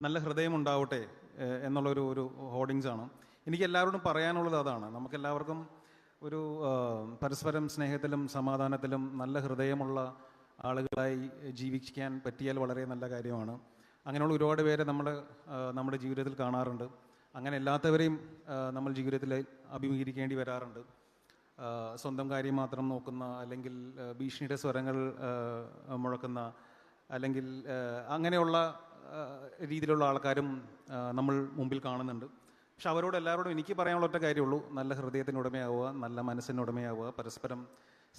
നല്ല ഹൃദയമുണ്ടാവട്ടെ എന്നുള്ളൊരു ഹോർഡിങ്സാണ്. എനിക്ക് എല്ലാവരോടും പറയാനുള്ളത് അതാണ്. നമുക്കെല്ലാവർക്കും ഒരു പരസ്പരം സ്നേഹത്തിലും സമാധാനത്തിലും നല്ല ഹൃദയമുള്ള ആളുകളായി ജീവിക്കാൻ പറ്റിയാൽ വളരെ നല്ല കാര്യമാണ്. അങ്ങനെയുള്ള ഒരുപാട് പേരെ നമ്മുടെ ജീവിതത്തിൽ കാണാറുണ്ട്. അങ്ങനെ അല്ലാത്തവരെയും നമ്മൾ ജീവിതത്തിൽ അഭിമുഖീകരിക്കേണ്ടി വരാറുണ്ട്. സ്വന്തം കാര്യം മാത്രം നോക്കുന്ന, അല്ലെങ്കിൽ ഭീഷണിയുടെ സ്വരങ്ങൾ മുഴക്കുന്ന, അല്ലെങ്കിൽ അങ്ങനെയുള്ള രീതിയിലുള്ള ആൾക്കാരും നമ്മൾ മുമ്പിൽ കാണുന്നുണ്ട്. പക്ഷെ അവരോട് എല്ലാവരോടും എനിക്ക് പറയാനുള്ള ഒറ്റ കാര്യമുള്ളൂ: നല്ല ഹൃദയത്തിനുടമയാവുക, നല്ല മനസ്സിനുടമയാവുക, പരസ്പരം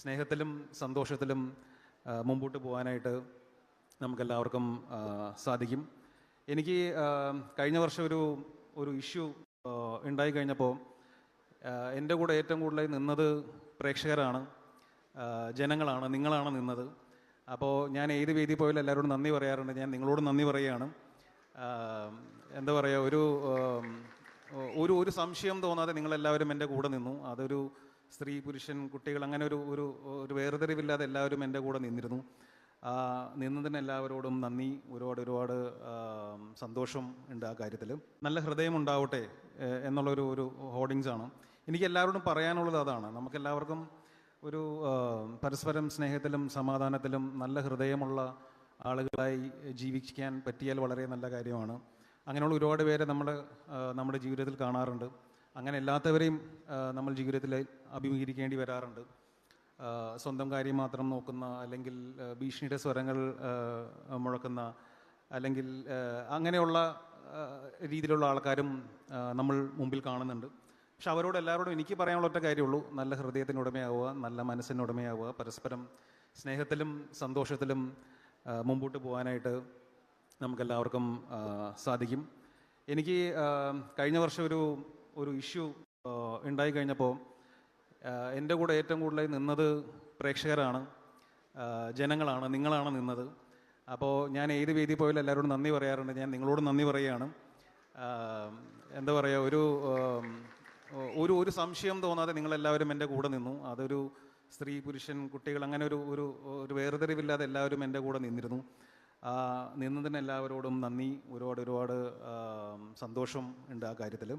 സ്നേഹത്തിലും സന്തോഷത്തിലും മുമ്പോട്ട് പോകാനായിട്ട് നമുക്കെല്ലാവർക്കും സാധിക്കും. എനിക്ക് കഴിഞ്ഞ വർഷം ഒരു ഇഷ്യൂ ഉണ്ടായി കഴിഞ്ഞപ്പോൾ എൻ്റെ കൂടെ ഏറ്റവും കൂടുതൽ നിന്നത് പ്രേക്ഷകരാണ്, ജനങ്ങളാണ്, നിങ്ങളാണ് നിന്നത്. അപ്പോൾ ഞാൻ ഏത് വേദി പോയാലും എല്ലാവരോടും നന്ദി പറയാറുണ്ട്. ഞാൻ നിങ്ങളോട് നന്ദി പറയുകയാണ്. എന്താ പറയുക, ഒരു സംശയം തോന്നാതെ നിങ്ങളെല്ലാവരും എൻ്റെ കൂടെ നിന്നു. അതൊരു സ്ത്രീ, പുരുഷൻ, കുട്ടികൾ, അങ്ങനെ ഒരു വേർതിരിവില്ലാതെ എല്ലാവരും എൻ്റെ കൂടെ നിന്നിരുന്നു. നിന്നതിന് എല്ലാവരോടും നന്ദി. ഒരുപാട് സന്തോഷം ഉണ്ട് ആ കാര്യത്തിൽ. നല്ല ഹൃദയമുണ്ടാവട്ടെ എന്നുള്ളൊരു ഹോർഡിങ്സാണ്. എനിക്ക് എല്ലാവരോടും പറയാനുള്ളത് അതാണ്. നമുക്കെല്ലാവർക്കും ഒരു പരസ്പരം സ്നേഹത്തിലും സമാധാനത്തിലും നല്ല ഹൃദയമുള്ള ആളുകളായി ജീവിക്കാൻ പറ്റിയാൽ വളരെ നല്ല കാര്യമാണ്. അങ്ങനെയുള്ള ഒരുപാട് പേരെ നമ്മുടെ ജീവിതത്തിൽ കാണാറുണ്ട്. അങ്ങനെ അല്ലാത്തവരെയും നമ്മൾ ജീവിതത്തിൽ അഭിമുഖീകരിക്കേണ്ടി വരാറുണ്ട്. സ്വന്തം കാര്യം മാത്രം നോക്കുന്ന, അല്ലെങ്കിൽ ഭീഷണിയുടെ സ്വരങ്ങൾ മുഴക്കുന്ന, അല്ലെങ്കിൽ അങ്ങനെയുള്ള രീതിയിലുള്ള ആൾക്കാരും നമ്മൾ മുമ്പിൽ കാണുന്നുണ്ട്. പക്ഷെ അവരോട് എല്ലാവരോടും എനിക്ക് പറയാനുള്ള ഒറ്റ കാര്യമുള്ളൂ: നല്ല ഹൃദയത്തിനുടമയാവുക, നല്ല മനസ്സിനുടമയാവുക, പരസ്പരം സ്നേഹത്തിലും സന്തോഷത്തിലും മുമ്പോട്ട് പോകാനായിട്ട് നമുക്കെല്ലാവർക്കും സാധിക്കും. എനിക്ക് കഴിഞ്ഞ വർഷം ഒരു ഇഷ്യൂ ഉണ്ടായി കഴിഞ്ഞപ്പോൾ എൻ്റെ കൂടെ ഏറ്റവും കൂടുതൽ നിന്നത് പ്രേക്ഷകരാണ്, ജനങ്ങളാണ്, നിങ്ങളാണ് നിന്നത്. അപ്പോൾ ഞാൻ ഏത് വേദി പോയാലും എല്ലാവരോടും നന്ദി പറയാറുണ്ട്. ഞാൻ നിങ്ങളോട് നന്ദി പറയുകയാണ്. എന്താ പറയുക, ഒരു സംശയം തോന്നാതെ നിങ്ങളെല്ലാവരും എൻ്റെ കൂടെ നിന്നു. അതൊരു സ്ത്രീ, പുരുഷൻ, കുട്ടികൾ, അങ്ങനെ ഒരു വേർതിരിവില്ലാതെ എല്ലാവരും എൻ്റെ കൂടെ നിന്നിരുന്നു. നിന്നതിന് എല്ലാവരോടും നന്ദി. ഒരുപാട് സന്തോഷം ഉണ്ട് ആ കാര്യത്തിൽ.